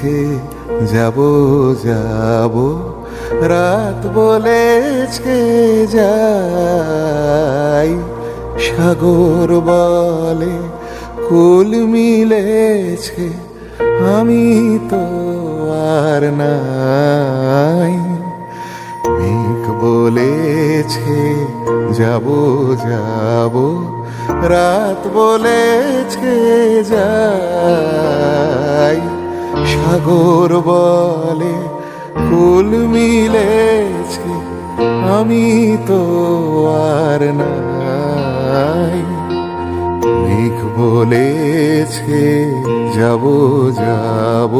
বলেছে যাব যাব, রাত বলেছে যাই। সাগর বলে কুল মিলেছে, আমি তো আর নাই। মেঘ বলেছে যাব যাব, রাত বলেছে যাই। সাগর বলে কুল মিলেছে, আমি তো আর নাই। মেঘ বলেছে যাব যাব।